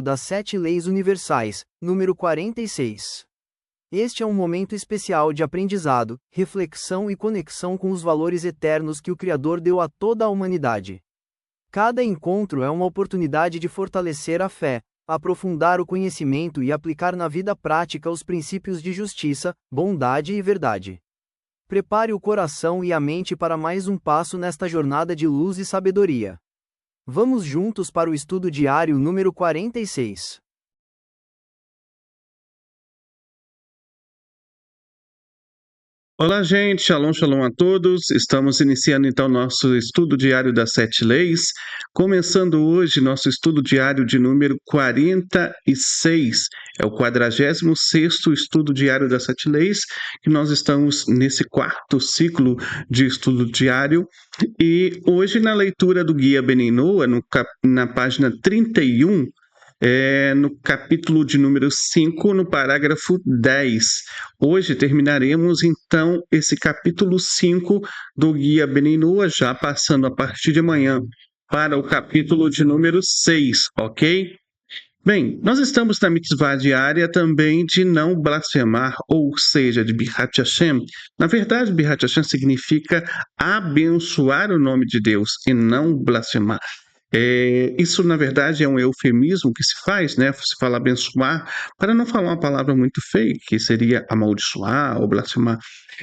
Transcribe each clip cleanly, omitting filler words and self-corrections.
das 7 Leis Universais, número 46. Este é um momento especial de aprendizado, reflexão e conexão com os valores eternos que o Criador deu a toda a humanidade. Cada encontro é uma oportunidade de fortalecer a fé, aprofundar o conhecimento e aplicar na vida prática os princípios de justiça, bondade e verdade. Prepare o coração e a mente para mais um passo nesta jornada de luz e sabedoria. Vamos juntos para o estudo diário número 46. Olá, gente. Shalom, shalom a todos. Estamos iniciando então nosso estudo diário das 7 leis, começando hoje nosso estudo diário de número 46. É o 46º estudo diário das 7 leis, que nós estamos nesse quarto ciclo de estudo diário. E hoje, na leitura do Guia Beninoa, na página 31, no capítulo de número 5, no parágrafo 10. Hoje terminaremos, então, esse capítulo 5 do Guia Beninoa, já passando a partir de amanhã para o capítulo de número 6, ok? Bem, nós estamos na mitzvah diária também de não blasfemar, ou seja, de Birat Hashem. Na verdade, Birat Hashem significa abençoar o nome de Deus e não blasfemar. Isso, na verdade, é um eufemismo que se faz, né? Se fala abençoar, para não falar uma palavra muito feia, que seria amaldiçoar ou blasfemar.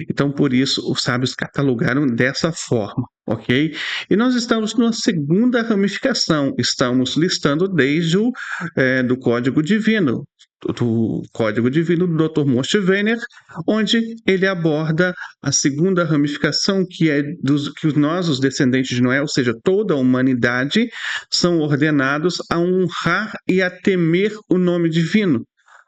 Então, por isso, os sábios catalogaram dessa forma, ok? E nós estamos numa segunda ramificação, estamos listando desde o do Código Divino, do Dr. Moshe Weiner, onde ele aborda a segunda ramificação, que é que nós, os descendentes de Noé, ou seja, toda a humanidade, são ordenados a honrar e a temer o nome divino.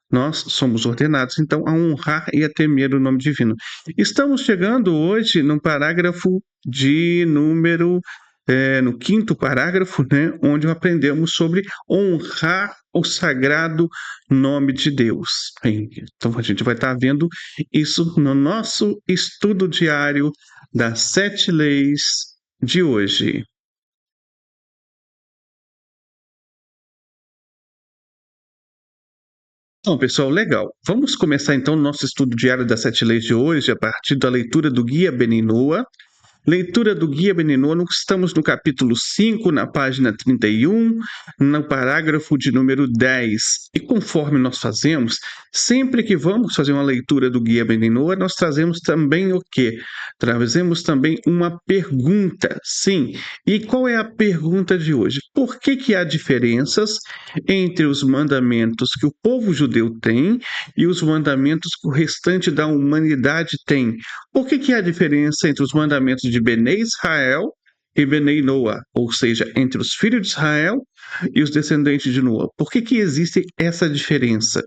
Nós somos ordenados, então, a honrar e a temer o nome divino. Estamos chegando hoje no parágrafo de número no quinto parágrafo, né, onde aprendemos sobre honrar o sagrado nome de Deus. Então a gente vai estar vendo isso no nosso estudo diário das 7 leis de hoje. Então, pessoal, legal. Vamos começar então o nosso estudo diário das 7 leis de hoje a partir da leitura do Guia Beninoa. Leitura do Guia Beninoa, estamos no capítulo 5, na página 31, no parágrafo de número 10. E conforme nós fazemos, sempre que vamos fazer uma leitura do Guia Beninoa, nós trazemos também o quê? Trazemos também uma pergunta, sim. E qual é a pergunta de hoje? Por que há diferenças entre os mandamentos que o povo judeu tem e os mandamentos que o restante da humanidade tem? Por que há diferença entre os mandamentos de Benei Israel e Benei Noa, ou seja, entre os filhos de Israel e os descendentes de Noa? Por que existe essa diferença?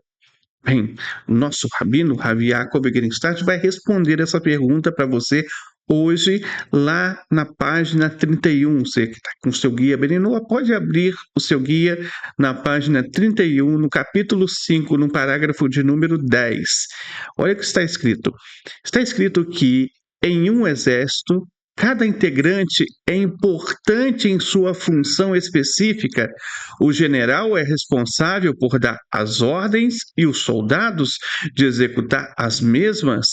Bem, o nosso rabino, Rav Yaakov Egrenstadt, vai responder essa pergunta para você hoje, lá na página 31. Você que está com o seu guia Beninoa, pode abrir o seu guia na página 31, no capítulo 5, no parágrafo de número 10. Olha o que está escrito. Está escrito que em um exército, cada integrante é importante em sua função específica. O general é responsável por dar as ordens e os soldados de executar as mesmas.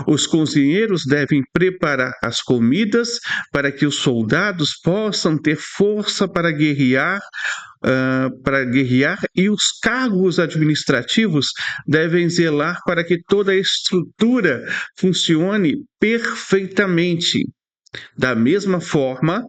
Os cozinheiros devem preparar as comidas para que os soldados possam ter força para guerrear, e os cargos administrativos devem zelar para que toda a estrutura funcione perfeitamente. Da mesma forma,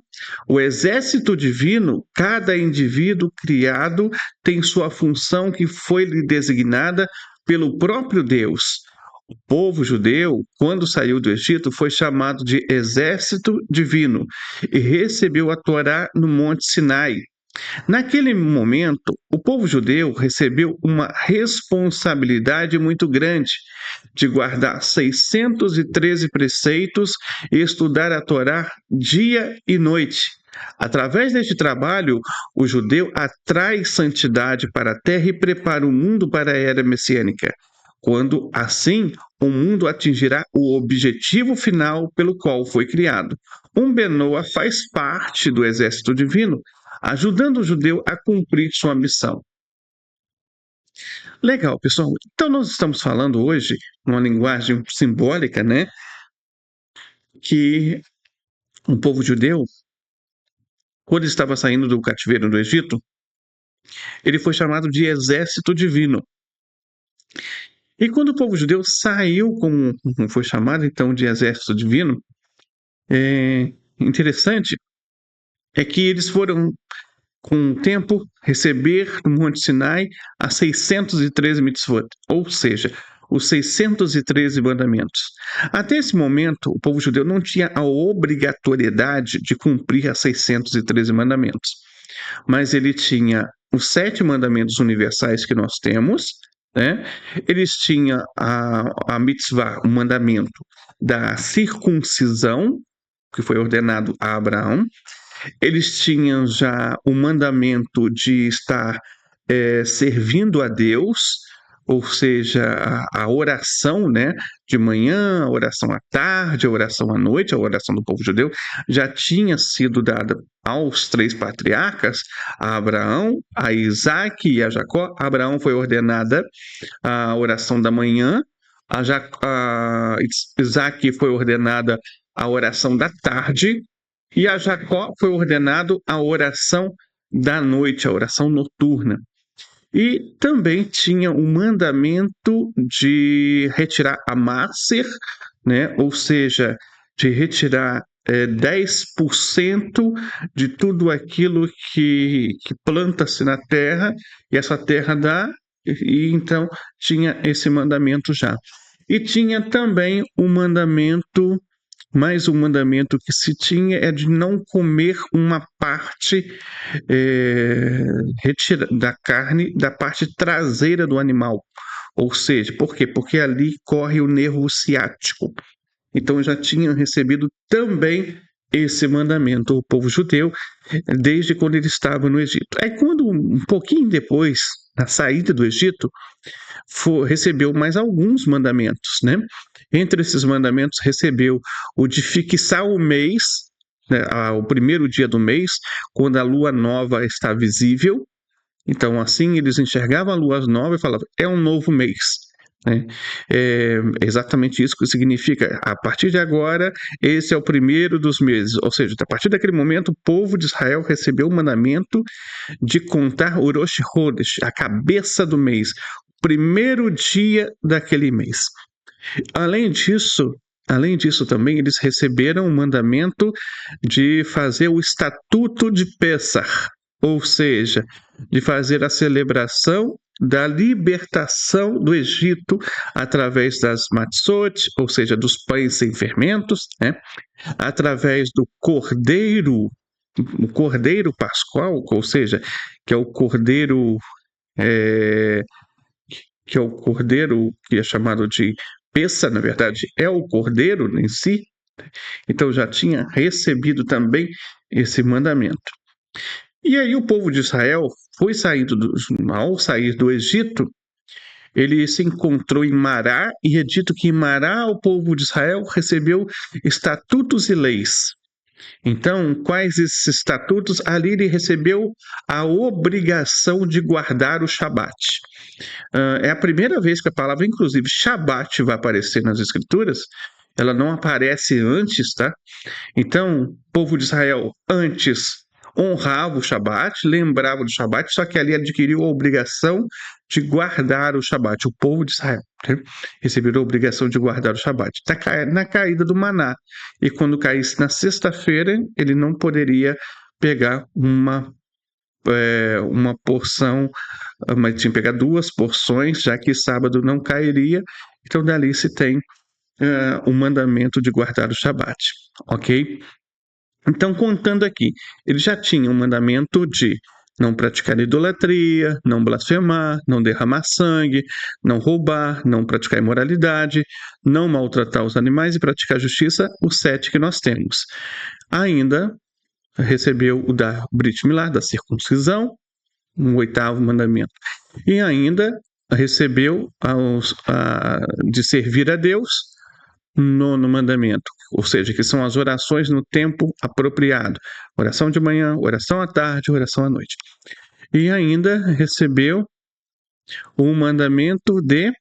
o exército divino, cada indivíduo criado tem sua função que foi lhe designada pelo próprio Deus. O povo judeu, quando saiu do Egito, foi chamado de exército divino e recebeu a Torá no Monte Sinai. Naquele momento, o povo judeu recebeu uma responsabilidade muito grande de guardar 613 preceitos e estudar a Torá dia e noite. Através deste trabalho, o judeu atrai santidade para a terra e prepara o mundo para a era messiânica. Quando, assim, o mundo atingirá o objetivo final pelo qual foi criado. Benoa faz parte do exército divino, ajudando o judeu a cumprir sua missão. Legal, pessoal. Então, nós estamos falando hoje, numa linguagem simbólica, né? Que o povo judeu, quando estava saindo do cativeiro do Egito, ele foi chamado de exército divino. E quando o povo judeu saiu, como foi chamado então de exército divino, interessante é que eles foram, com o tempo, receber no Monte Sinai as 613 mitzvot, ou seja, os 613 mandamentos. Até esse momento, o povo judeu não tinha a obrigatoriedade de cumprir as 613 mandamentos, mas ele tinha os 7 mandamentos universais que nós temos, né? Eles tinham a mitzvah, o mandamento da circuncisão, que foi ordenado a Abraão. Eles tinham já o mandamento de estar servindo a Deus, ou seja, a oração, né, de manhã, a oração à tarde, a oração à noite, a oração do povo judeu, já tinha sido dada aos 3 patriarcas, a Abraão, a Isaac e a Jacó. A Abraão foi ordenada a oração da manhã, a Isaac foi ordenada a oração da tarde, e a Jacó foi ordenado a oração da noite, a oração noturna. E também tinha o mandamento de retirar a máser, né? Ou seja, de retirar 10% de tudo aquilo que planta-se na terra, e essa terra dá, e então tinha esse mandamento já. E tinha também o mandamento, mais um mandamento que se tinha, é de não comer uma parte da carne da parte traseira do animal. Ou seja, por quê? Porque ali corre o nervo ciático. Então já tinham recebido também esse mandamento, o povo judeu, desde quando ele estava no Egito. Aí quando, um pouquinho depois, na saída do Egito, recebeu mais alguns mandamentos, né? Entre esses mandamentos recebeu o de fixar o mês, né, o primeiro dia do mês, quando a lua nova está visível. Então, assim, eles enxergavam a lua nova e falavam, é um novo mês. Né? É exatamente isso que significa, a partir de agora, esse é o primeiro dos meses. Ou seja, a partir daquele momento, o povo de Israel recebeu o mandamento de contar o Rosh Chodesh, a cabeça do mês, o primeiro dia daquele mês. Além disso também, eles receberam o mandamento de fazer o Estatuto de Pessach, ou seja, de fazer a celebração da libertação do Egito através das matzot, ou seja, dos pães sem fermentos, né? Através do cordeiro, o cordeiro pascual, ou seja, que é o cordeiro que é chamado de Pessa, na verdade, é o cordeiro em si. Então já tinha recebido também esse mandamento. E aí o povo de Israel ao sair do Egito, ele se encontrou em Mará, e é dito que em Mará o povo de Israel recebeu estatutos e leis. Então, quais esses estatutos? Ali ele recebeu a obrigação de guardar o Shabat. É a primeira vez que a palavra, inclusive, Shabat, vai aparecer nas Escrituras. Ela não aparece antes, tá? Então, o povo de Israel antes honrava o Shabat, lembrava do Shabat, só que ali adquiriu a obrigação de guardar o Shabat. O povo de Israel, né, recebeu a obrigação de guardar o Shabat. Na caída do maná. E quando caísse na sexta-feira, ele não poderia pegar uma porção, mas tinha que pegar 2 porções, já que sábado não cairia. Então, dali se tem o mandamento de guardar o Shabat, ok? Então, contando aqui, ele já tinha um mandamento de não praticar idolatria, não blasfemar, não derramar sangue, não roubar, não praticar imoralidade, não maltratar os animais e praticar justiça, os 7 que nós temos. Ainda recebeu o da Brit Milá, da circuncisão, um 8º mandamento. E ainda recebeu de servir a Deus, 9º mandamento, ou seja, que são as orações no tempo apropriado. Oração de manhã, oração à tarde, oração à noite. E ainda recebeu o mandamento de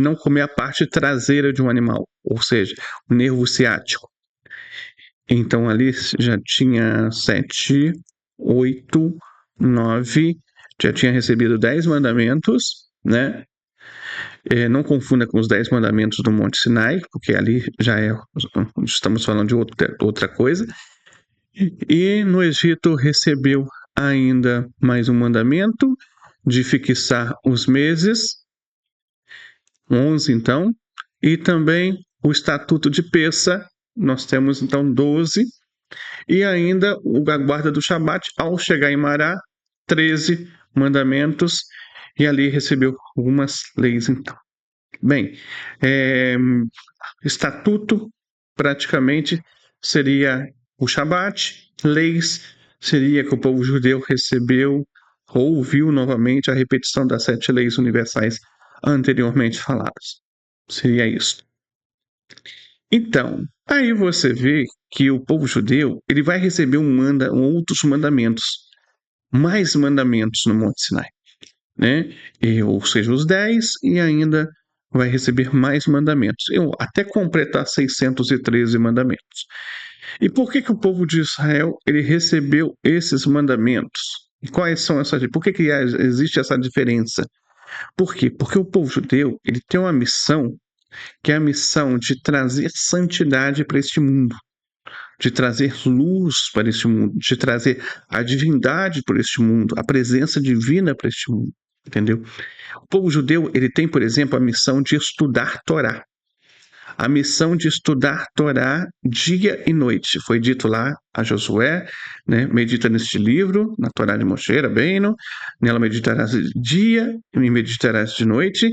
não comer a parte traseira de um animal, ou seja, o nervo ciático. Então ali já tinha 7, 8, 9, já tinha recebido 10 mandamentos, né? Não confunda com os 10 mandamentos do Monte Sinai, porque ali estamos falando de outra coisa. E no Egito recebeu ainda mais um mandamento de fixar os meses, 11 então, e também o Estatuto de Peça, nós temos então 12, e ainda a guarda do Shabat, ao chegar em Mará, 13 mandamentos, e ali recebeu algumas leis então. Bem, estatuto praticamente seria o Shabat, leis seria que o povo judeu recebeu ou ouviu novamente a repetição das 7 leis universais anteriormente faladas. Seria isso. Então, aí você vê que o povo judeu ele vai receber outros mandamentos, mais mandamentos no Monte Sinai, né? Ou seja, os 10 e ainda vai receber mais mandamentos, até completar 613 mandamentos. E por que o povo de Israel ele recebeu esses mandamentos? E quais são essas? Por que existe essa diferença? Por quê? Porque o povo judeu ele tem uma missão que é a missão de trazer santidade para este mundo, de trazer luz para este mundo, de trazer a divindade para este mundo, a presença divina para este mundo, entendeu? O povo judeu ele tem, por exemplo, a missão de estudar Torá. A missão de estudar Torá dia e noite. Foi dito lá a Josué, né? Medita neste livro, na Torá de Moshe Rabbeinu, nela meditarás de dia e meditarás de noite.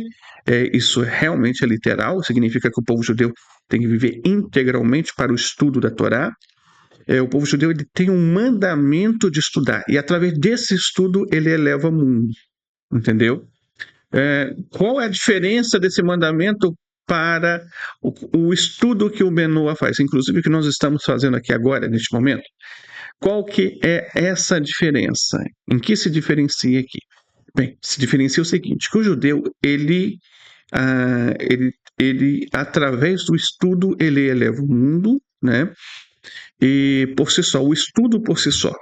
Isso realmente é literal, significa que o povo judeu tem que viver integralmente para o estudo da Torá. O povo judeu ele tem um mandamento de estudar, e através desse estudo ele eleva o mundo, entendeu? Qual é a diferença desse mandamento para o estudo que o Benoa faz, inclusive que nós estamos fazendo aqui agora, neste momento? Qual que é essa diferença? Em que se diferencia aqui? Bem, se diferencia o seguinte, que o judeu, ele através do estudo, ele eleva o mundo, né? E por si só, o estudo por si só.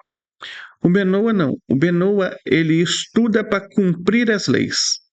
O Benoa não. O Benoa, ele estuda para cumprir as leis.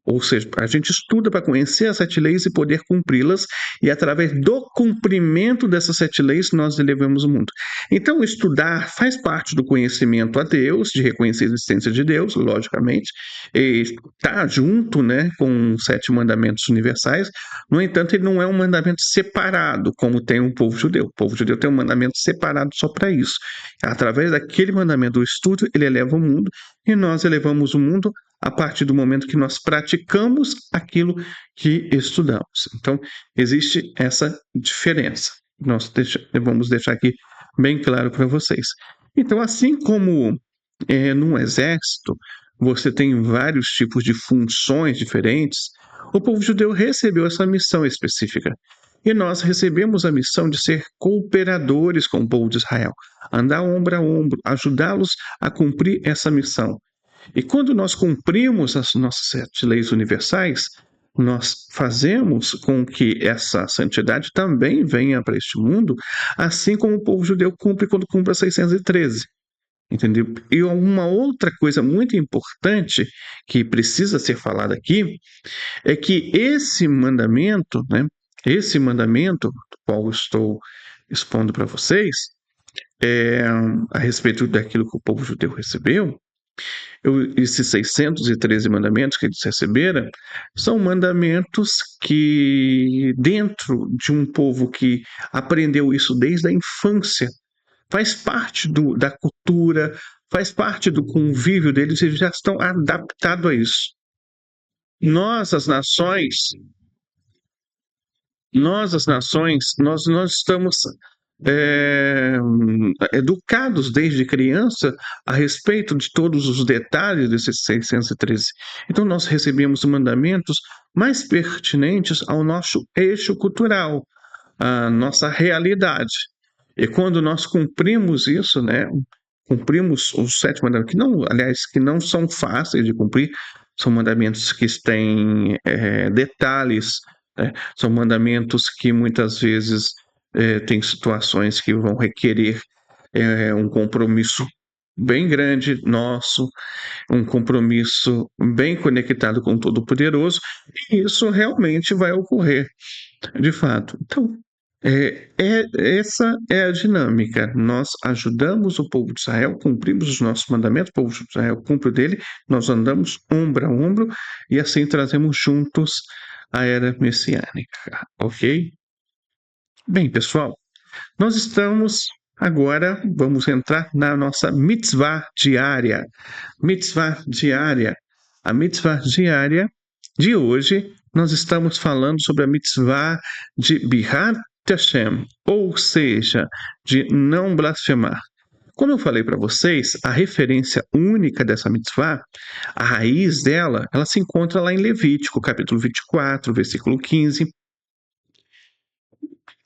Ou seja, a gente estuda para conhecer as 7 leis e poder cumpri-las, e através do cumprimento dessas 7 leis nós elevamos o mundo. Então, estudar faz parte do conhecimento a Deus, de reconhecer a existência de Deus, logicamente, e está junto, né, com os 7 mandamentos universais. No entanto, ele não é um mandamento separado, como tem o povo judeu. O povo judeu tem um mandamento separado só para isso. Através daquele mandamento do estudo, ele eleva o mundo, e nós elevamos o mundo a partir do momento que nós praticamos aquilo que estudamos. Então, existe essa diferença. Nós vamos deixar aqui bem claro para vocês. Então, assim como num exército, você tem vários tipos de funções diferentes, o povo judeu recebeu essa missão específica. E nós recebemos a missão de ser cooperadores com o povo de Israel, andar ombro a ombro, ajudá-los a cumprir essa missão. E quando nós cumprimos as nossas 7 leis universais, nós fazemos com que essa santidade também venha para este mundo, assim como o povo judeu cumpre quando cumpre as 613. Entendeu? E uma outra coisa muito importante que precisa ser falada aqui é que esse mandamento, né, esse mandamento, do qual eu estou expondo para vocês, a respeito daquilo que o povo judeu recebeu, esses 613 mandamentos que eles receberam são mandamentos que, dentro de um povo que aprendeu isso desde a infância, faz parte da cultura, faz parte do convívio deles, eles já estão adaptados a isso. Nós, as nações, nós estamos educados desde criança a respeito de todos os detalhes desses 613. Então, nós recebemos mandamentos mais pertinentes ao nosso eixo cultural, à nossa realidade. E quando nós cumprimos isso, né, cumprimos os 7 mandamentos, que não são fáceis de cumprir, são mandamentos que têm detalhes, né? São mandamentos que muitas vezes têm situações que vão requerer um compromisso bem grande nosso, um compromisso bem conectado com o Todo-Poderoso, e isso realmente vai ocorrer, de fato. Então, essa é a dinâmica. Nós ajudamos o povo de Israel, cumprimos os nossos mandamentos, o povo de Israel cumpre o dele, nós andamos ombro a ombro e assim trazemos juntos a era messiânica, ok? Bem, pessoal, nós estamos agora, vamos entrar na nossa mitzvah diária. Mitzvah diária. A mitzvah diária de hoje, nós estamos falando sobre a mitzvah de Bihat Hashem, ou seja, de não blasfemar. Como eu falei para vocês, a referência única dessa mitzvah, a raiz dela, ela se encontra lá em Levítico, capítulo 24, versículo 15,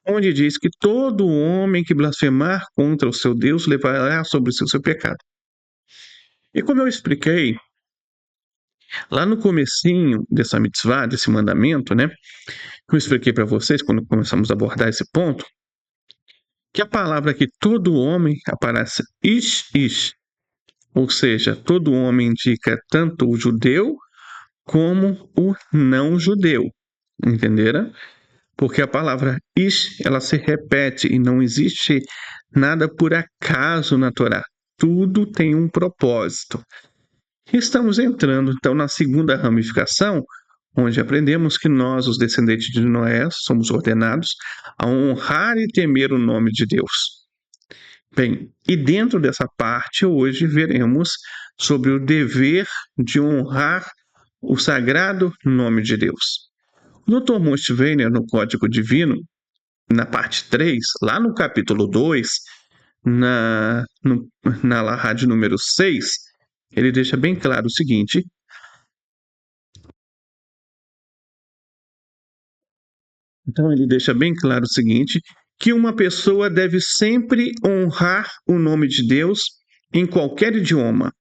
onde diz que todo homem que blasfemar contra o seu Deus levará sobre si o seu pecado. E como eu expliquei, lá no comecinho dessa mitzvah, desse mandamento, né, que eu expliquei para vocês quando começamos a abordar esse ponto, que a palavra que todo homem aparece ish, ou seja, todo homem indica tanto o judeu como o não judeu, entenderam? Porque a palavra ish, ela se repete e não existe nada por acaso na Torá. Tudo tem um propósito. Estamos entrando, então, na segunda ramificação, onde aprendemos que nós, os descendentes de Noé, somos ordenados a honrar e temer o nome de Deus. Bem, e dentro dessa parte, hoje veremos sobre o dever de honrar o sagrado nome de Deus. O Dr. Moshe Weiner, no Código Divino, na parte 3, lá no capítulo 2, na Lahad número 6, ele deixa bem claro o seguinte: que uma pessoa deve sempre honrar o nome de Deus em qualquer idioma.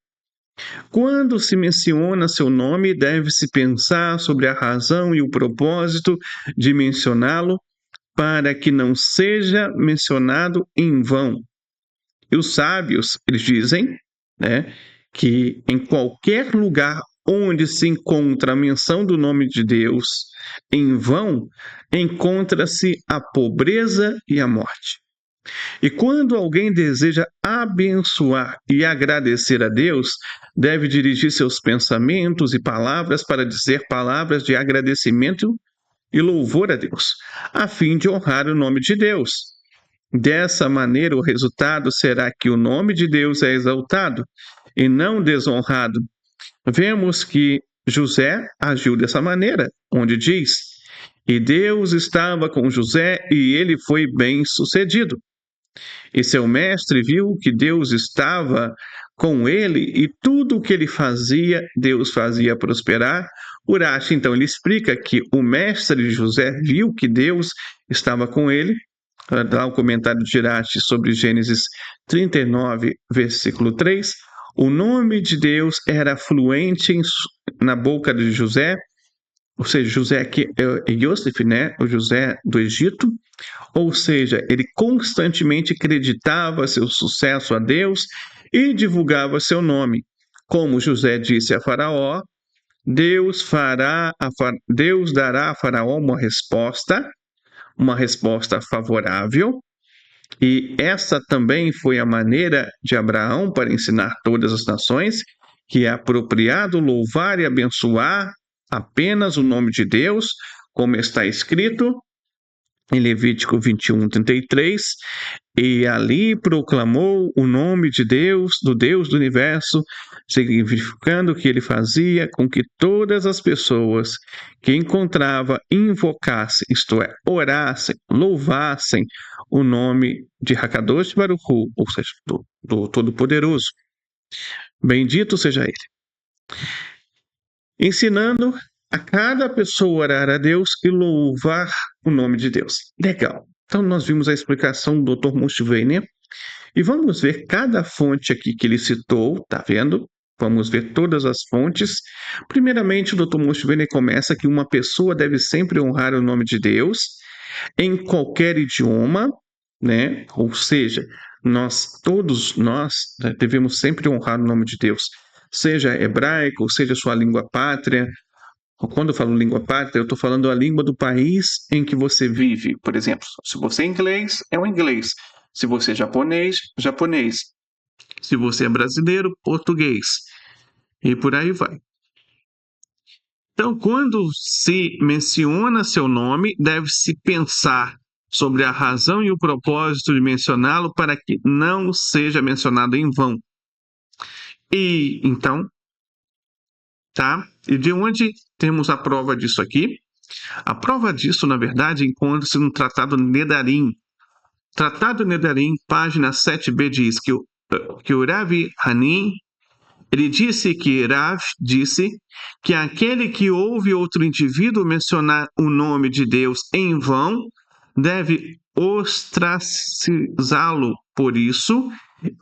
Quando se menciona seu nome, deve-se pensar sobre a razão e o propósito de mencioná-lo para que não seja mencionado em vão. E os sábios, eles dizem, né, que em qualquer lugar onde se encontra a menção do nome de Deus em vão, encontra-se a pobreza e a morte. E quando alguém deseja abençoar e agradecer a Deus, deve dirigir seus pensamentos e palavras para dizer palavras de agradecimento e louvor a Deus, a fim de honrar o nome de Deus. Dessa maneira, o resultado será que o nome de Deus é exaltado e não desonrado. Vemos que José agiu dessa maneira, onde diz: e Deus estava com José e ele foi bem-sucedido. E seu mestre viu que Deus estava com ele e tudo o que ele fazia, Deus fazia prosperar. Urashi, então, ele explica que o mestre de José viu que Deus estava com ele. Dá um comentário de Urashi sobre Gênesis 39, versículo 3. O nome de Deus era fluente na boca de José, ou seja, José aqui é Yosef, né? O José do Egito. Ou seja, ele constantemente acreditava seu sucesso a Deus e divulgava seu nome. Como José disse a Faraó, Deus dará a Faraó uma resposta favorável. E essa também foi a maneira de Abraão para ensinar todas as nações que é apropriado louvar e abençoar apenas o nome de Deus, como está escrito em Levítico 21, 33, e ali proclamou o nome de Deus, do Deus do universo, significando que ele fazia com que todas as pessoas que encontrava invocassem, isto é, orassem, louvassem o nome de Hakadosh Baruch Hu, ou seja, do Todo-Poderoso. Bendito seja ele. Ensinando a cada pessoa orar a Deus e louvar o nome de Deus. Legal. Então, nós vimos a explicação do Dr. Moshe Weiner. E vamos ver cada fonte aqui que ele citou, tá vendo? Vamos ver todas as fontes. Primeiramente, o Dr. Moshvene começa que uma pessoa deve sempre honrar o nome de Deus em qualquer idioma, né? Ou seja, todos nós, né, devemos sempre honrar o nome de Deus, seja hebraico, seja sua língua pátria. Quando eu falo língua pátria, eu estou falando a língua do país em que você vive. Por exemplo, se você é inglês, é o inglês. Se você é japonês, japonês. Se você é brasileiro, português. E por aí vai. Então, quando se menciona seu nome, deve-se pensar sobre a razão e o propósito de mencioná-lo para que não seja mencionado em vão. E então, tá? E de onde temos a prova disso aqui? A prova disso, na verdade, encontra-se no Tratado Nedarim. Tratado Nedarim, página 7b, diz que o Rav Hanin, ele disse que Rav disse que aquele que ouve outro indivíduo mencionar o nome de Deus em vão deve ostracizá-lo por isso,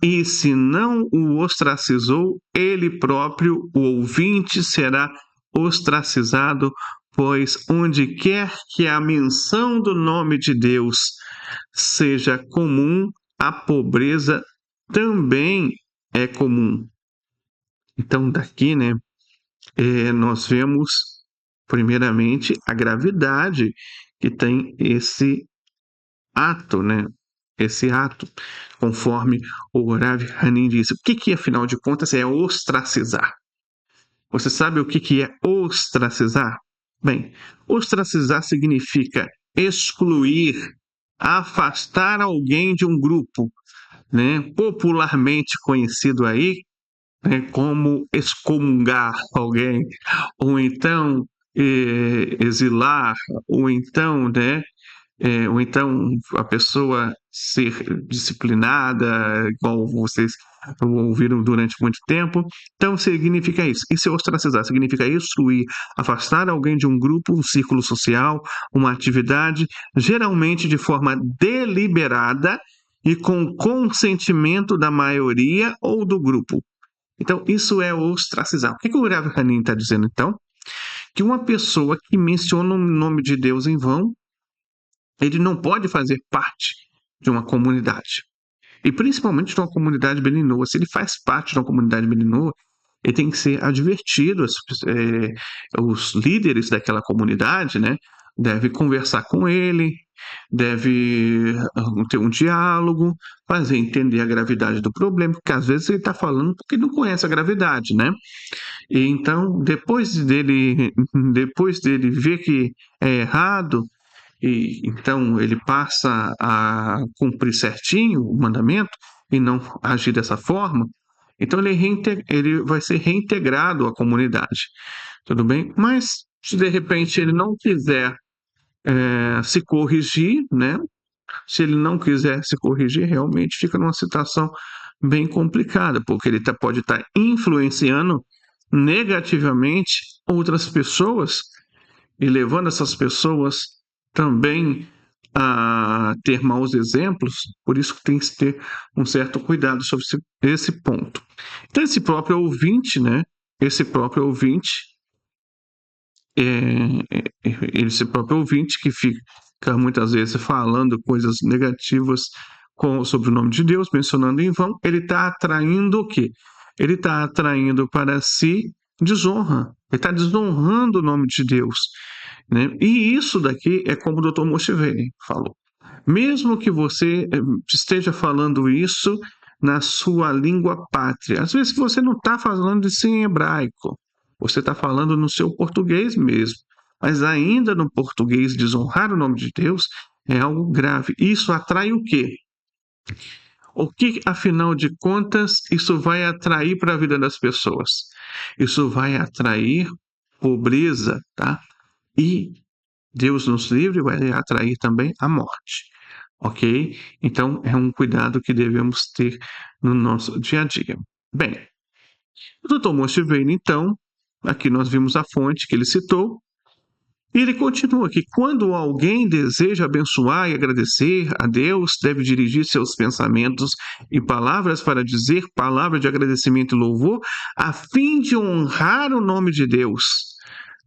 e se não o ostracizou, ele próprio, o ouvinte, será ostracizado, pois onde quer que a menção do nome de Deus seja comum, a pobreza também é comum. Então, daqui, né, nós vemos, primeiramente, a gravidade que tem esse ato, né? Esse ato, conforme o Rav Hanin disse. O que, afinal de contas, é ostracizar? Você sabe o que é ostracizar? Bem, ostracizar significa excluir, afastar alguém de um grupo, né? Popularmente conhecido aí, né, como excomungar alguém, ou então exilar, ou então, né, ou então a pessoa ser disciplinada, igual vocês ouviram durante muito tempo. Então significa isso. Isso é ostracizar, significa excluir, afastar alguém de um grupo, um círculo social, uma atividade, geralmente de forma deliberada e com consentimento da maioria ou do grupo. Então, isso é ostracizar. O que o Rav Hanin está dizendo, então? Que uma pessoa que menciona o nome de Deus em vão, ele não pode fazer parte de uma comunidade. E principalmente de uma comunidade belinoa. Se ele faz parte de uma comunidade belinoa, ele tem que ser advertido. Os líderes daquela comunidade, né, devem conversar com ele, deve ter um diálogo, fazer entender a gravidade do problema, porque às vezes ele está falando porque não conhece a gravidade, né? E então, depois dele ver que é errado, e então ele passa a cumprir certinho o mandamento e não agir dessa forma, então ele vai ser reintegrado à comunidade, tudo bem? Mas se de repente ele não quiser se corrigir, né? Se ele não quiser se corrigir, realmente fica numa situação bem complicada, porque ele pode estar influenciando negativamente outras pessoas e levando essas pessoas também a ter maus exemplos. Por isso que tem que ter um certo cuidado sobre esse ponto. Então, esse próprio ouvinte, né? Esse próprio ouvinte esse próprio ouvinte que fica muitas vezes falando coisas negativas sobre o nome de Deus, mencionando em vão, ele está atraindo o quê? Ele está atraindo para si desonra, ele está desonrando o nome de Deus, né? E isso daqui é como o Dr. Moshvene falou. Mesmo que você esteja falando isso na sua língua pátria, às vezes você não está falando isso em hebraico, você está falando no seu português mesmo. Mas ainda no português, desonrar o nome de Deus é algo grave. Isso atrai o quê? O que, afinal de contas, isso vai atrair para a vida das pessoas? Isso vai atrair pobreza, tá? E Deus nos livre, vai atrair também a morte, ok? Então, é um cuidado que devemos ter no nosso dia a dia. Bem, o Dr. Moshvene, então, aqui nós vimos a fonte que ele citou, E ele continua que quando alguém deseja abençoar e agradecer a Deus, deve dirigir seus pensamentos e palavras para dizer palavras de agradecimento e louvor, a fim de honrar o nome de Deus.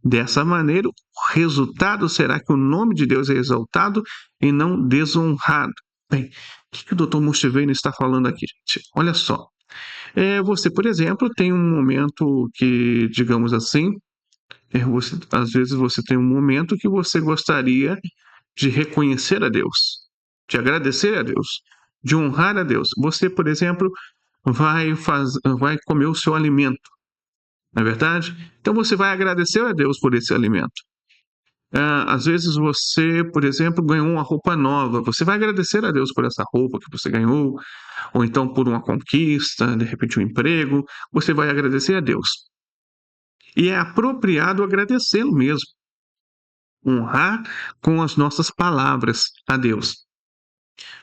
Dessa maneira, o resultado será que o nome de Deus é exaltado e não desonrado. Bem, o que o Dr. Mustiveni está falando aqui, gente? Olha só. Você, por exemplo, tem um momento que, digamos assim, às vezes você tem um momento que você gostaria de reconhecer a Deus, de agradecer a Deus, de honrar a Deus. Você, por exemplo, vai comer o seu alimento, não é verdade? Então você vai agradecer a Deus por esse alimento. Às vezes você, por exemplo, ganhou uma roupa nova, você vai agradecer a Deus por essa roupa que você ganhou, ou então por uma conquista, de repente um emprego, você vai agradecer a Deus. E é apropriado agradecê-lo mesmo, honrar com as nossas palavras a Deus.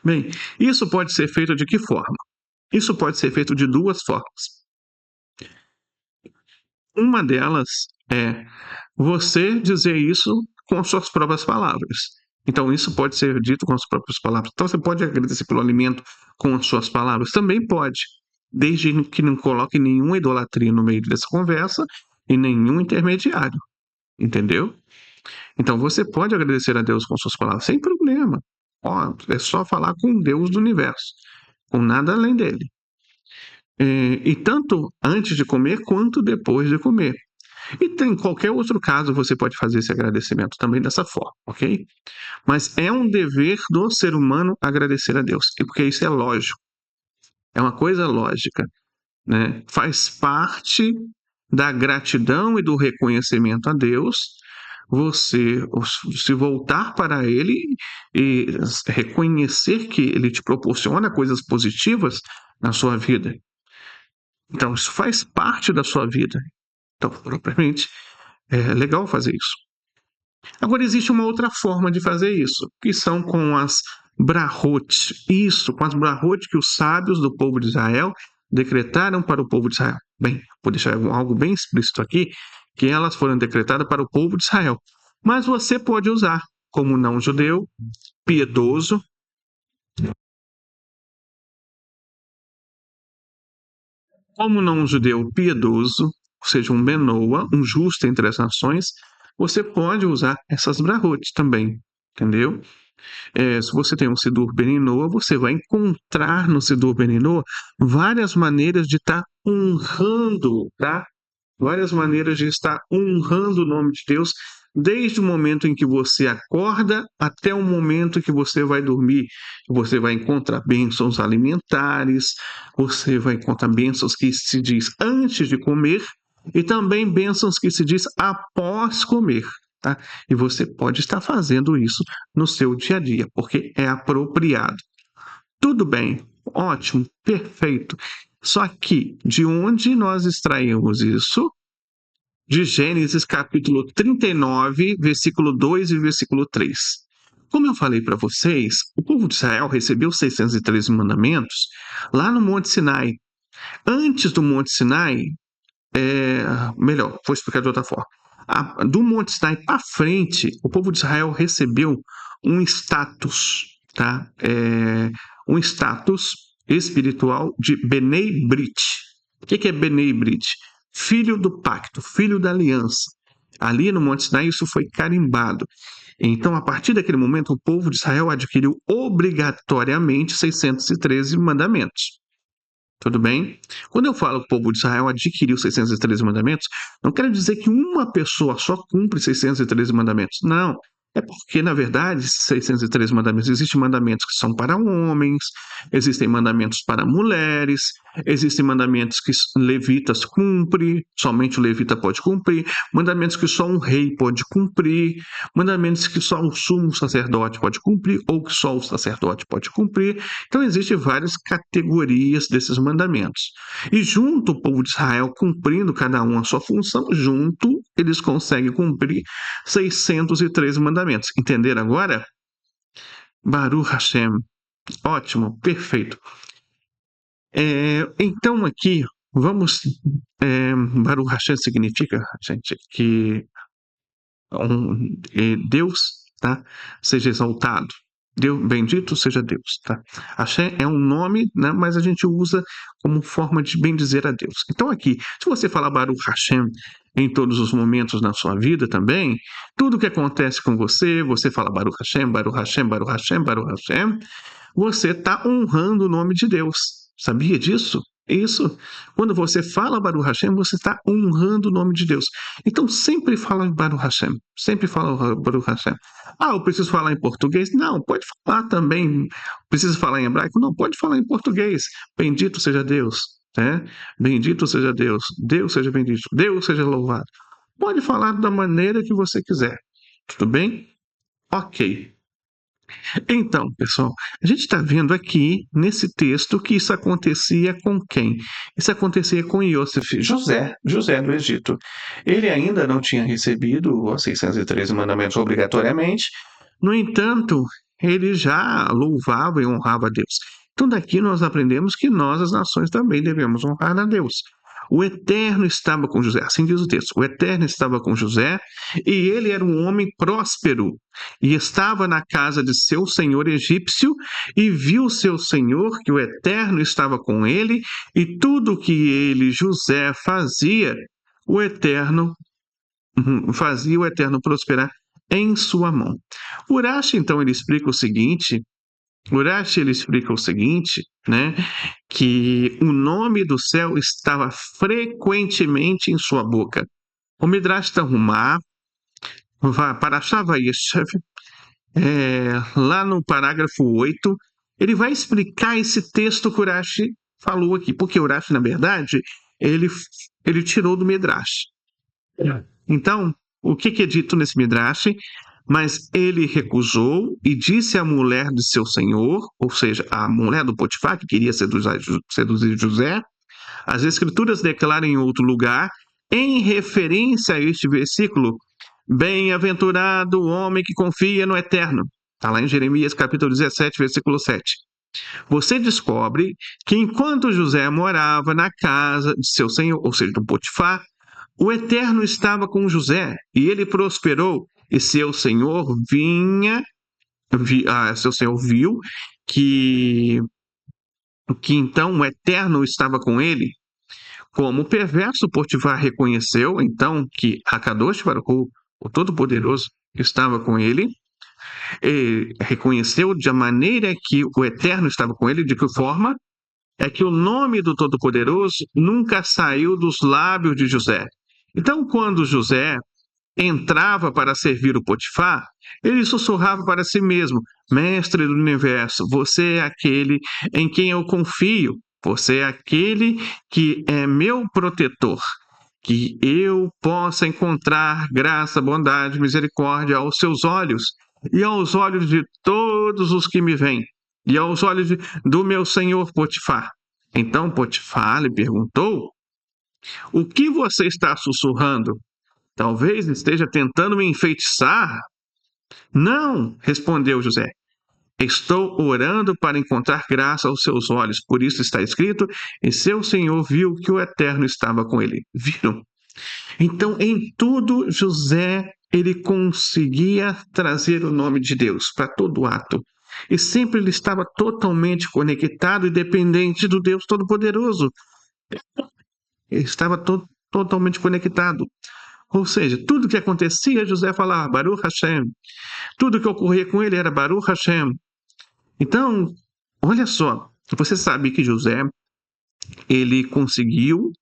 Bem, isso pode ser feito de que forma? Isso pode ser feito de duas formas. Uma delas é você dizer isso com as suas próprias palavras. Então, isso pode ser dito com as próprias palavras. Então, você pode agradecer pelo alimento com as suas palavras? Também pode, desde que não coloque nenhuma idolatria no meio dessa conversa e nenhum intermediário. Entendeu? Então, você pode agradecer a Deus com suas palavras, sem problema. É só falar com o Deus do universo, com nada além dele. E tanto antes de comer quanto depois de comer. E tem qualquer outro caso você pode fazer esse agradecimento também dessa forma, ok? Mas é um dever do ser humano agradecer a Deus, porque isso é lógico, é uma coisa lógica, né? Faz parte da gratidão e do reconhecimento a Deus você se voltar para Ele e reconhecer que Ele te proporciona coisas positivas na sua vida. Então, isso faz parte da sua vida. Então, propriamente, é legal fazer isso. Agora, existe uma outra forma de fazer isso, que são com as brahot. Isso, com as brahot que os sábios do povo de Israel decretaram para o povo de Israel. Bem, vou deixar algo bem explícito aqui, que elas foram decretadas para o povo de Israel. Mas você pode usar como não judeu, piedoso, como não judeu piedoso, ou seja, um Benoa, um justo entre as nações, você pode usar essas brahot também, entendeu? Se você tem um Sidur Beninoa, você vai encontrar no Sidur Beninoa várias maneiras de estar honrando, tá? Várias maneiras de estar honrando o nome de Deus, desde o momento em que você acorda até o momento que você vai dormir. Você vai encontrar bênçãos alimentares, você vai encontrar bênçãos que se diz antes de comer e também bênçãos que se diz após comer. Tá? E você pode estar fazendo isso no seu dia a dia, porque é apropriado. Tudo bem, ótimo, perfeito. Só que de onde nós extraímos isso? De Gênesis capítulo 39, versículo 2 e versículo 3. Como eu falei para vocês, o povo de Israel recebeu os 613 mandamentos lá no Monte Sinai. Antes do Monte Sinai, melhor, vou explicar de outra forma. Do Monte Sinai para frente, o povo de Israel recebeu um status, tá? Um status espiritual de Benei Brit. O que é Benei Brit? Filho do pacto, filho da aliança. Ali no Monte Sinai isso foi carimbado. Então, a partir daquele momento, o povo de Israel adquiriu obrigatoriamente 613 mandamentos. Tudo bem? Quando eu falo que o povo de Israel adquiriu 613 mandamentos, não quero dizer que uma pessoa só cumpre 613 mandamentos. Não. É porque, na verdade, 613 mandamentos, existem mandamentos que são para homens, existem mandamentos para mulheres, existem mandamentos que levitas cumprem, somente o levita pode cumprir, mandamentos que só um rei pode cumprir, mandamentos que só o sumo sacerdote pode cumprir, ou que só o sacerdote pode cumprir. Então, existem várias categorias desses mandamentos. E junto o povo de Israel, cumprindo cada um a sua função, junto eles conseguem cumprir 613 mandamentos. Entenderam agora? Baruch Hashem. Ótimo, perfeito. Então aqui, vamos... Baruch Hashem significa, gente, que Deus, tá? Seja exaltado. Deus, bendito seja Deus, tá? Hashem é um nome, né? Mas a gente usa como forma de bendizer a Deus. Então aqui, se você falar Baruch Hashem em todos os momentos na sua vida também, tudo que acontece com você, você fala Baruch Hashem, Baruch Hashem, Baruch Hashem, Baruch Hashem, você está honrando o nome de Deus. Sabia disso? Isso. Quando você fala Baruch Hashem, você está honrando o nome de Deus. Então sempre fala Baruch Hashem. Sempre fala Baruch Hashem. Ah, eu preciso falar em português? Não, pode falar também. Preciso falar em hebraico? Não, pode falar em português. Bendito seja Deus. Né? Bendito seja Deus. Deus seja bendito. Deus seja louvado. Pode falar da maneira que você quiser. Tudo bem? Ok. Então, pessoal, a gente está vendo aqui nesse texto que isso acontecia com quem? Isso acontecia com Yosef, José do Egito. Ele ainda não tinha recebido os 613 mandamentos obrigatoriamente, no entanto, ele já louvava e honrava a Deus. Então, daqui nós aprendemos que nós, as nações, também devemos honrar a Deus. O Eterno estava com José, assim diz o texto. O Eterno estava com José e ele era um homem próspero e estava na casa de seu senhor egípcio e viu seu senhor que o Eterno estava com ele e tudo que ele, José, fazia, o Eterno fazia o Eterno prosperar em sua mão. Urashi, então, ele explica o seguinte, né, que o nome do céu estava frequentemente em sua boca. O Midrash Tanhumá, para Shavayeshev, lá no parágrafo 8, ele vai explicar esse texto que Urashi falou aqui, porque Urashi, na verdade, ele tirou do Midrash. Então, o que é dito nesse Midrash? Mas ele recusou e disse à mulher de seu senhor, ou seja, a mulher do Potifar, que queria seduzir José, as escrituras declaram em outro lugar, em referência a este versículo, bem-aventurado o homem que confia no Eterno. Está lá em Jeremias capítulo 17, versículo 7. Você descobre que enquanto José morava na casa de seu senhor, ou seja, do Potifar, o Eterno estava com José e ele prosperou e seu senhor viu que então o Eterno estava com ele. Como o perverso Potifar reconheceu, então, que Hakadosh Baruch Hu, o Todo-Poderoso, estava com ele, e reconheceu de maneira que o Eterno estava com ele, de que forma? É que o nome do Todo-Poderoso nunca saiu dos lábios de José. Então, quando José entrava para servir o Potifar, ele sussurrava para si mesmo: Mestre do universo, você é aquele em quem eu confio, você é aquele que é meu protetor, que eu possa encontrar graça, bondade, misericórdia aos seus olhos e aos olhos de todos os que me veem, e aos olhos do meu senhor Potifar. Então Potifar lhe perguntou: o que você está sussurrando? Talvez esteja tentando me enfeitiçar? Não, respondeu José. Estou orando para encontrar graça aos seus olhos. Por isso está escrito, e seu senhor viu que o Eterno estava com ele. Viram? Então, em tudo, José, ele conseguia trazer o nome de Deus para todo ato. E sempre ele estava totalmente conectado e dependente do Deus Todo-Poderoso. Ele estava totalmente conectado. Ou seja, tudo que acontecia, José falava Baruch Hashem. Tudo que ocorria com ele era Baruch Hashem. Então, olha só, você sabe que José, ele conseguiu,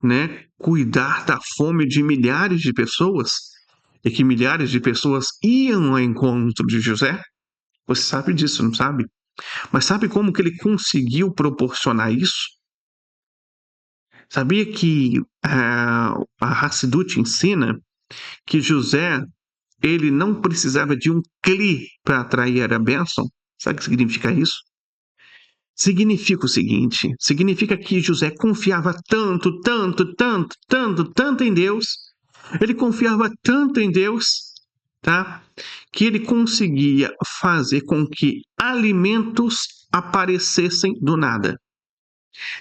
né, cuidar da fome de milhares de pessoas e que milhares de pessoas iam ao encontro de José? Você sabe disso, não sabe? Mas sabe como que ele conseguiu proporcionar isso? Sabia que a Hassidut ensina que José, ele não precisava de um cli para atrair a bênção? Sabe o que significa isso? Significa o seguinte, significa que José confiava tanto em Deus, ele confiava tanto em Deus, tá? Que ele conseguia fazer com que alimentos aparecessem do nada.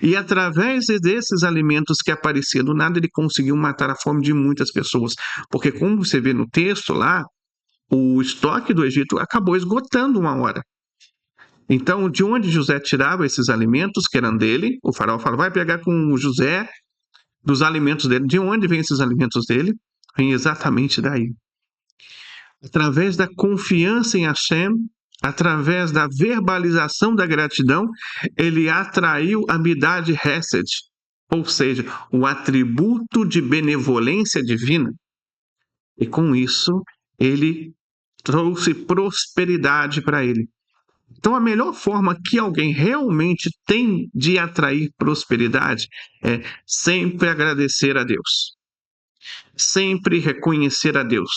E através desses alimentos que apareciam do nada, ele conseguiu matar a fome de muitas pessoas. Porque, como você vê no texto lá, o estoque do Egito acabou esgotando uma hora. Então, de onde José tirava esses alimentos que eram dele, o faraó fala, vai pegar com o José dos alimentos dele. De onde vêm esses alimentos dele? Vem exatamente daí. Através da confiança em Hashem, através da verbalização da gratidão, ele atraiu a Midad Hesed, ou seja, o atributo de benevolência divina. E com isso, ele trouxe prosperidade para ele. Então, a melhor forma que alguém realmente tem de atrair prosperidade é sempre agradecer a Deus, sempre reconhecer a Deus,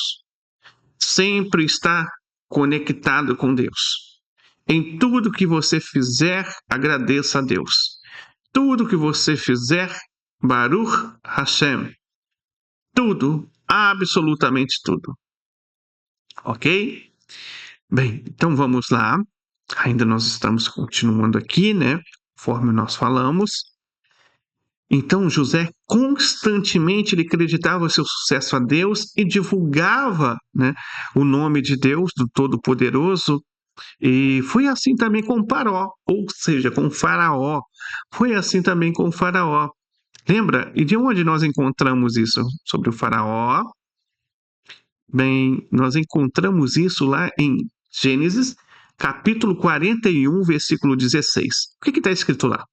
sempre estar conectado com Deus. Em tudo que você fizer, agradeça a Deus. Tudo que você fizer, Baruch Hashem. Tudo, absolutamente tudo. Ok? Bem, então vamos lá. Ainda nós estamos continuando aqui, né? Conforme nós falamos. Então, José constantemente ele acreditava seu sucesso a Deus e divulgava, né, o nome de Deus, do Todo-Poderoso. E foi assim também com Paró, ou seja, com Faraó. Foi assim também com Faraó. Lembra? E de onde nós encontramos isso sobre o Faraó? Bem, nós encontramos isso lá em Gênesis, capítulo 41, versículo 16. O que está escrito lá?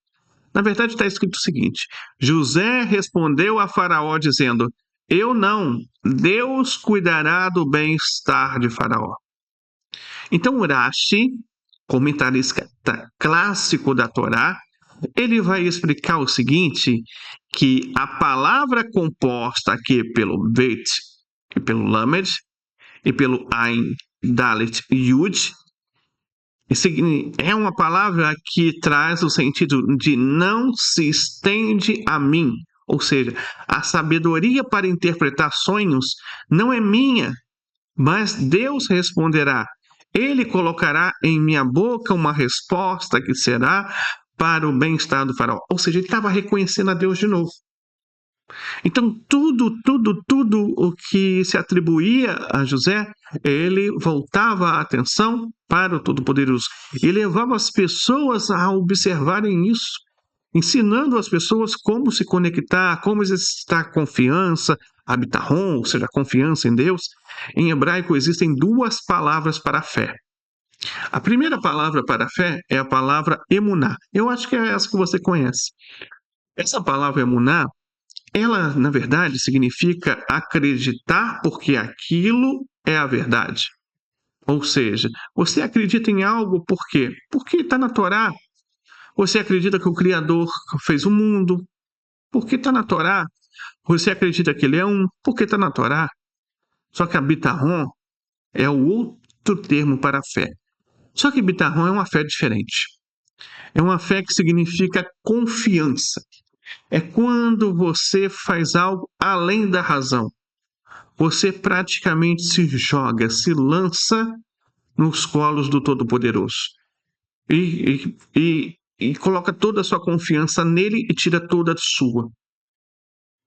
Na verdade, está escrito o seguinte: José respondeu a Faraó dizendo, eu não, Deus cuidará do bem-estar de Faraó. Então, Urashi, comentarista clássico da Torá, ele vai explicar o seguinte, que a palavra composta aqui pelo Bet e pelo Lamed e pelo Ain, Dalet e Yud, é uma palavra que traz o sentido de não se estende a mim. Ou seja, a sabedoria para interpretar sonhos não é minha, mas Deus responderá. Ele colocará em minha boca uma resposta que será para o bem-estar do faraó. Ou seja, ele estava reconhecendo a Deus de novo. Então, tudo o que se atribuía a José, ele voltava a atenção para o Todo-Poderoso e levava as pessoas a observarem isso, ensinando as pessoas como se conectar, como exercitar a confiança, habitahon, ou seja, a confiança em Deus. Em hebraico existem duas palavras para a fé. A primeira palavra para a fé é a palavra emuná. Eu acho que é essa que você conhece. Essa palavra emuná, ela, na verdade, significa acreditar porque aquilo é a verdade. Ou seja, você acredita em algo por quê? Porque está na Torá. Você acredita que o Criador fez o mundo? Porque está na Torá. Você acredita que ele é um? Porque está na Torá. Só que a bitahon é o outro termo para a fé. Só que bitahon é uma fé diferente. É uma fé que significa confiança. É quando você faz algo além da razão. Você praticamente se joga, se lança nos colos do Todo-Poderoso. E coloca toda a sua confiança nele e tira toda a sua.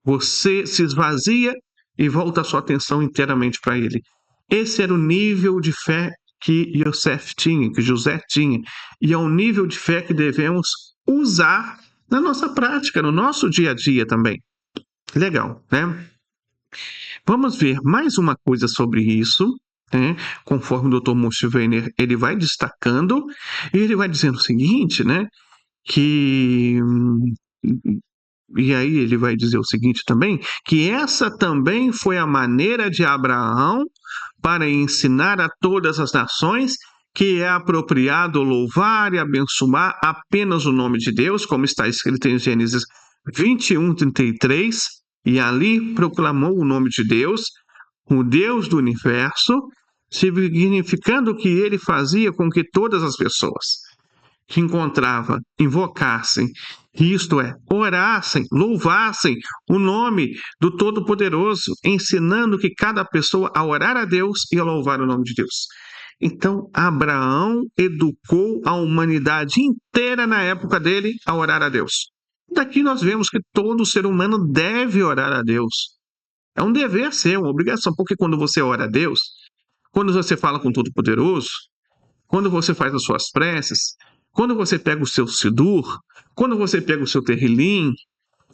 Você se esvazia e volta a sua atenção inteiramente para ele. Esse era o nível de fé que Yosef tinha, que José tinha. E é o nível de fé que devemos usar na nossa prática, no nosso dia a dia também. Legal, né? Vamos ver mais uma coisa sobre isso, né? Conforme o Dr. Moshe Weiner, ele vai destacando, e ele vai dizendo o seguinte, né? E aí ele vai dizer o seguinte também, que essa também foi a maneira de Abraão para ensinar a todas as nações que é apropriado louvar e abençoar apenas o nome de Deus, como está escrito em Gênesis 21:33, e ali proclamou o nome de Deus, o Deus do universo, significando que ele fazia com que todas as pessoas que encontrava, invocassem, isto é, orassem, louvassem o nome do Todo-Poderoso, ensinando que cada pessoa a orar a Deus e a louvar o nome de Deus. Então, Abraão educou a humanidade inteira na época dele a orar a Deus. Daqui nós vemos que todo ser humano deve orar a Deus. É um dever seu, uma obrigação, porque quando você ora a Deus, quando você fala com o Todo-Poderoso, quando você faz as suas preces, quando você pega o seu Sidur, quando você pega o seu Terrilim,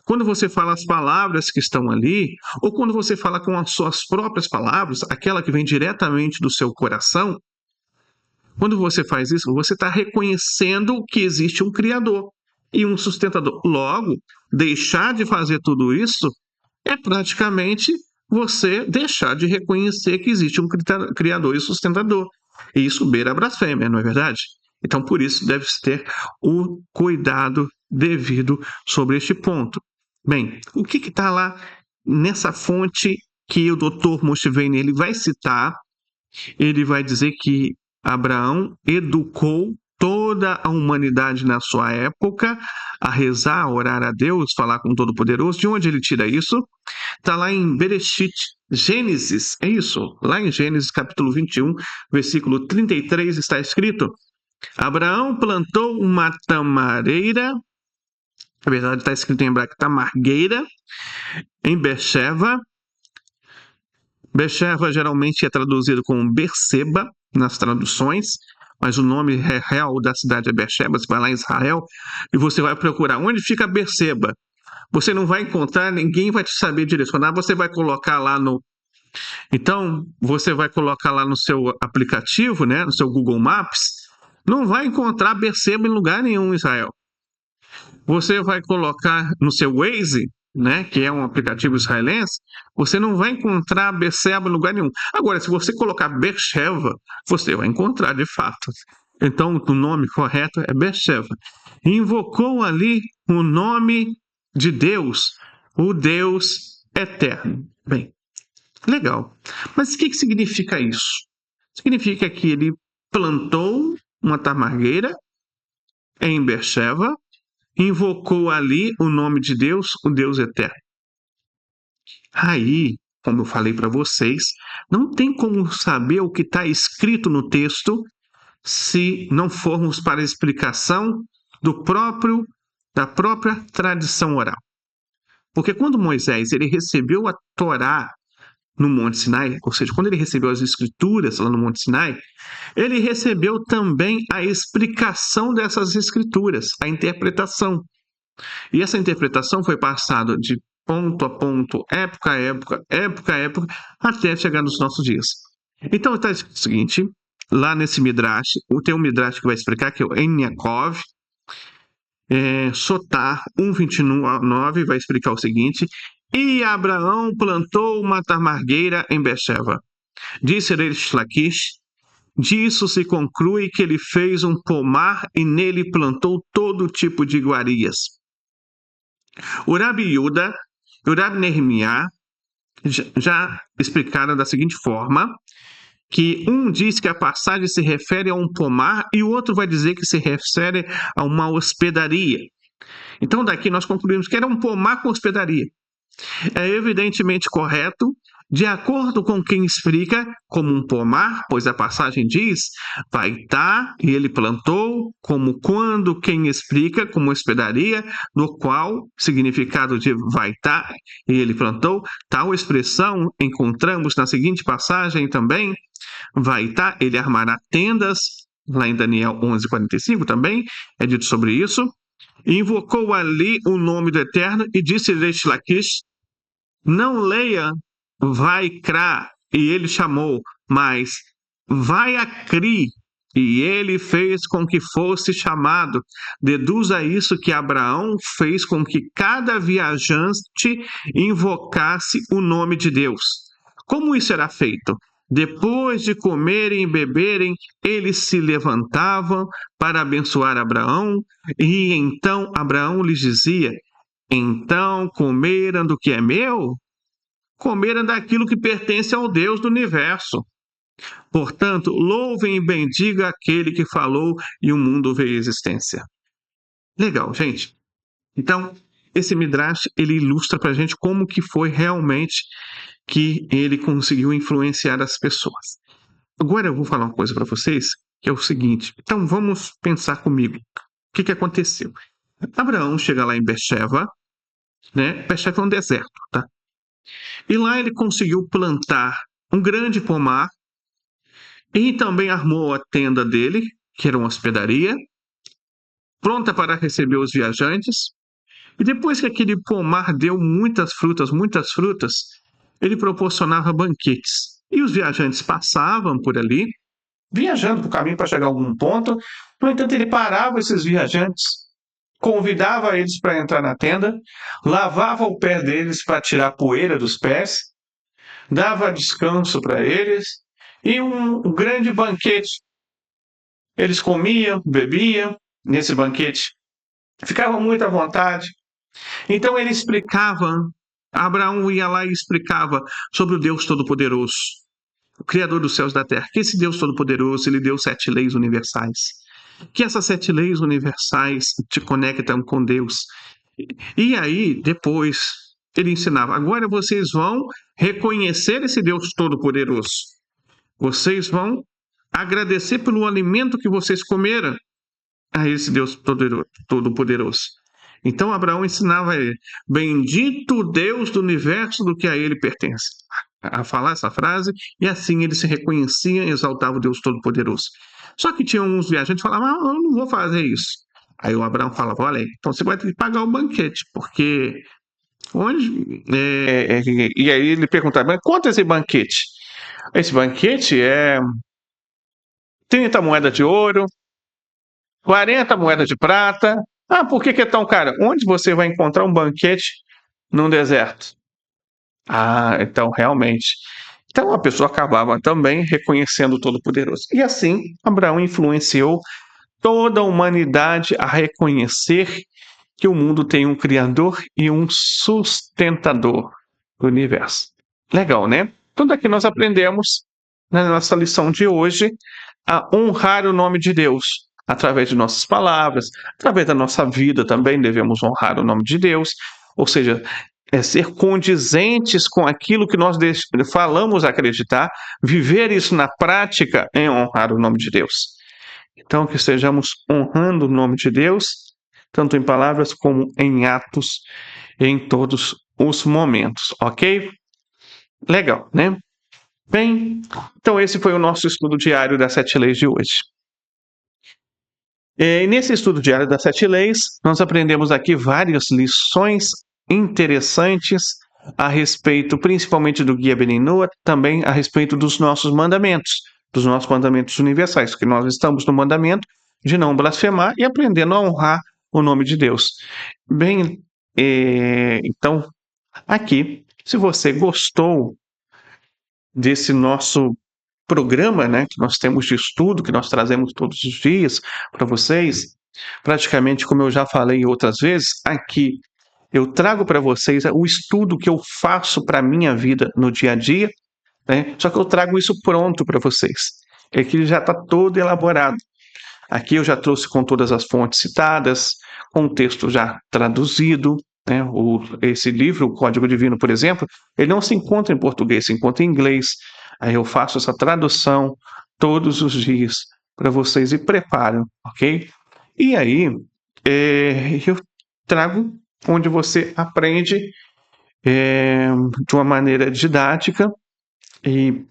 quando você fala as palavras que estão ali, ou quando você fala com as suas próprias palavras, aquela que vem diretamente do seu coração, quando você faz isso, você está reconhecendo que existe um Criador e um sustentador. Logo, deixar de fazer tudo isso é praticamente você deixar de reconhecer que existe um Criador e sustentador. E isso beira a blasfêmia, não é verdade? Então, por isso, deve-se ter o cuidado devido sobre este ponto. Bem, o que está lá nessa fonte que o Dr. Moshe Weiner ele vai citar? Ele vai dizer que Abraão educou toda a humanidade na sua época a rezar, a orar a Deus, falar com o Todo-Poderoso. De onde ele tira isso? Está lá em Bereshit, Gênesis, é isso. Lá em Gênesis, capítulo 21, versículo 33, está escrito: Abraão plantou uma tamareira, na verdade está escrito em hebraico tamargueira, em Beersheba. Beersheba geralmente é traduzido como Berseba nas traduções, mas o nome real da cidade é Beersheba. Você vai lá em Israel e você vai procurar onde fica Berseba. Você não vai encontrar, ninguém vai te saber direcionar, você vai colocar lá no... Então, você vai colocar lá no seu aplicativo, né, no seu Google Maps, não vai encontrar Berseba em lugar nenhum em Israel. Você vai colocar no seu Waze, né, que é um aplicativo israelense, você não vai encontrar Berseba em lugar nenhum. Agora, se você colocar Beersheba, você vai encontrar de fato. Então, o nome correto é Beersheba. Invocou ali o nome de Deus, o Deus eterno. Bem, legal. Mas o que significa isso? Significa que ele plantou uma tamargueira em Beersheba, invocou ali o nome de Deus, o Deus eterno. Aí, como eu falei para vocês, não tem como saber o que está escrito no texto se não formos para a explicação da própria tradição oral. Porque quando Moisés ele recebeu a Torá no Monte Sinai, ou seja, quando ele recebeu as escrituras lá no Monte Sinai, ele recebeu também a explicação dessas escrituras, a interpretação. E essa interpretação foi passada de ponto a ponto, época a época, até chegar nos nossos dias. Então está escrito o seguinte, lá nesse Midrash, tem um Midrash que vai explicar, que é o En Yaakov, Sotar 1:29, vai explicar o seguinte: e Abraão plantou uma tamargueira em Beersheba. Disse Reish Lakish, disso se conclui que ele fez um pomar e nele plantou todo tipo de iguarias. O Rabi Yuda e o Rabi Nehemiah já explicaram da seguinte forma, que um diz que a passagem se refere a um pomar e o outro vai dizer que se refere a uma hospedaria. Então daqui nós concluímos que era um pomar com hospedaria. É evidentemente correto, de acordo com quem explica, como um pomar, pois a passagem diz, vai estar, e ele plantou, como quando quem explica, como hospedaria, no qual, significado de vai estar, e ele plantou, tal expressão encontramos na seguinte passagem também, vai estar, ele armará tendas, lá em Daniel 11:45 também, é dito sobre isso, e invocou ali o nome do Eterno, e disse Reish Lakish, não leia Vaikra, e ele chamou, mas vai a Cri, e ele fez com que fosse chamado. Deduza isso que Abraão fez com que cada viajante invocasse o nome de Deus. Como isso era feito? Depois de comerem e beberem, eles se levantavam para abençoar Abraão, e então Abraão lhes dizia, então comeram do que é meu? Comeram daquilo que pertence ao Deus do universo. Portanto, louvem e bendigam aquele que falou e o mundo veio à existência. Legal, gente. Então, esse Midrash, ele ilustra para a gente como que foi realmente que ele conseguiu influenciar as pessoas. Agora eu vou falar uma coisa para vocês, que é o seguinte. Então vamos pensar comigo. O que aconteceu? Abraão chega lá em Beersheba, né? Beersheba é um deserto, tá? E lá ele conseguiu plantar um grande pomar e também armou a tenda dele, que era uma hospedaria, pronta para receber os viajantes. E depois que aquele pomar deu muitas frutas, ele proporcionava banquetes. E os viajantes passavam por ali, viajando para o caminho para chegar a algum ponto. No entanto, ele parava esses viajantes, convidava eles para entrar na tenda, lavava o pé deles para tirar a poeira dos pés, dava descanso para eles e um grande banquete. Eles comiam, bebiam nesse banquete, ficavam muito à vontade. Então ele explicava, Abraão ia lá e explicava sobre o Deus Todo-Poderoso, o Criador dos céus e da terra, que esse Deus Todo-Poderoso, ele deu 7 leis universais, que essas 7 leis universais te conectam com Deus. E aí, depois, ele ensinava, agora vocês vão reconhecer esse Deus Todo-Poderoso, vocês vão agradecer pelo alimento que vocês comeram a esse Deus Todo-Poderoso. Então Abraão ensinava a ele, bendito Deus do universo do que a ele pertence. A falar essa frase, e assim ele se reconhecia e exaltava o Deus Todo-Poderoso. Só que tinha uns viajantes que falavam, eu não vou fazer isso. Aí o Abraão falava, olha, então você vai ter que pagar o banquete, porque onde... E aí ele perguntava, mas quanto é esse banquete? Esse banquete é 30 moedas de ouro, 40 moedas de prata. Ah, por que é tão caro? Onde você vai encontrar um banquete num deserto? Ah, então realmente. Então a pessoa acabava também reconhecendo o Todo-Poderoso. E assim, Abraão influenciou toda a humanidade a reconhecer que o mundo tem um Criador e um sustentador do universo. Legal, né? Tudo aqui nós aprendemos na nossa lição de hoje a honrar o nome de Deus através de nossas palavras, através da nossa vida também devemos honrar o nome de Deus, ou seja, ser condizentes com aquilo que nós falamos acreditar, viver isso na prática em honrar o nome de Deus. Então, que estejamos honrando o nome de Deus, tanto em palavras como em atos, em todos os momentos, ok? Legal, né? Bem, então esse foi o nosso estudo diário das 7 leis de hoje. E nesse estudo diário das 7 leis, nós aprendemos aqui várias lições interessantes a respeito, principalmente do Guia Beninoa, também a respeito dos nossos mandamentos universais, que nós estamos no mandamento de não blasfemar e aprendendo a honrar o nome de Deus. Bem, então, aqui, se você gostou desse nosso programa, né, que nós temos de estudo, que nós trazemos todos os dias para vocês, praticamente como eu já falei outras vezes, aqui eu trago para vocês o estudo que eu faço para a minha vida no dia a dia, né? Só que eu trago isso pronto para vocês. Aqui já está todo elaborado. Aqui eu já trouxe com todas as fontes citadas, com o texto já traduzido, né? Esse livro, o Código Divino, por exemplo, ele não se encontra em português, se encontra em inglês. Aí eu faço essa tradução todos os dias para vocês e preparo, ok? E aí eu trago onde você aprende de uma maneira didática e,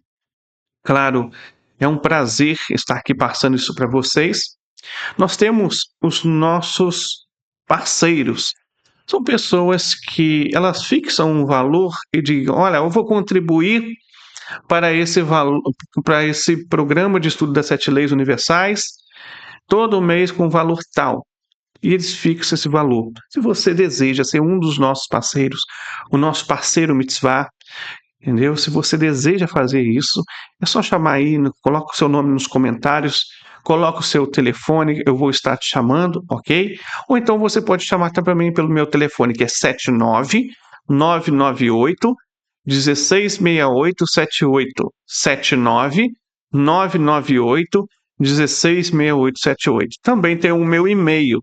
claro, é um prazer estar aqui passando isso para vocês. Nós temos os nossos parceiros. São pessoas que elas fixam um valor e dizem, olha, eu vou contribuir para esse valor, para esse programa de estudo das 7 leis universais, todo mês com valor tal. E eles fixam esse valor. Se você deseja ser um dos nossos parceiros, o nosso parceiro Mitzvah, entendeu? Se você deseja fazer isso, é só chamar aí, coloca o seu nome nos comentários, coloca o seu telefone, eu vou estar te chamando, ok? Ou então você pode chamar também pelo meu telefone, que é 79998 166878. 79998 166878. Também tem o meu e-mail.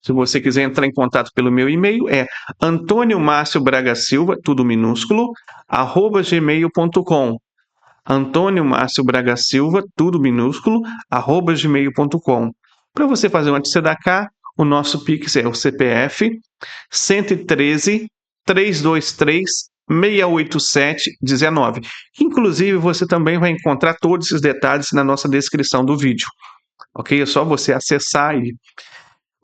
Se você quiser entrar em contato pelo meu e-mail, é Antônio Márcio Braga Silva, tudo minúsculo, @gmail.com. Antônio Márcio Braga Silva, tudo minúsculo, @gmail.com. Para você fazer uma tzedakah, o nosso Pix é o CPF 113 323 68719. Inclusive, você também vai encontrar todos esses detalhes na nossa descrição do vídeo. Ok? É só você acessar aí.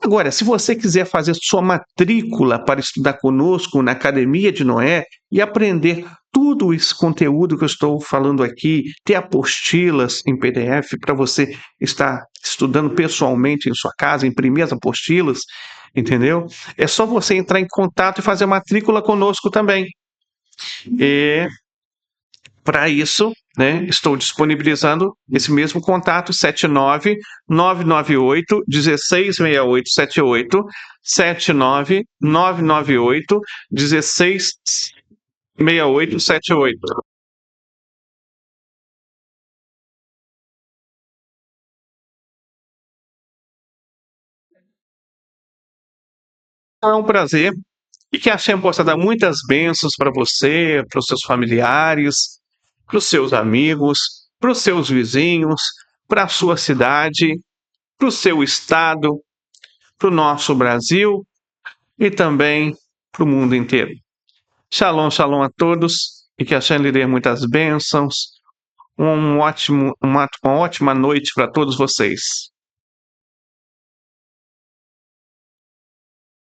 Agora, se você quiser fazer sua matrícula para estudar conosco na Academia de Noé e aprender tudo esse conteúdo que eu estou falando aqui, ter apostilas em PDF para você estar estudando pessoalmente em sua casa, imprimir as apostilas, entendeu? É só você entrar em contato e fazer matrícula conosco também. E para isso, né, estou disponibilizando esse mesmo contato, 79998 166878, 79998 166878. É um prazer e que a Shem possa dar muitas bênçãos para você, para os seus familiares, para os seus amigos, para os seus vizinhos, para a sua cidade, para o seu estado, para o nosso Brasil e também para o mundo inteiro. Shalom, shalom a todos e que a Shem lhe dê muitas bênçãos. Uma ótima noite para todos vocês.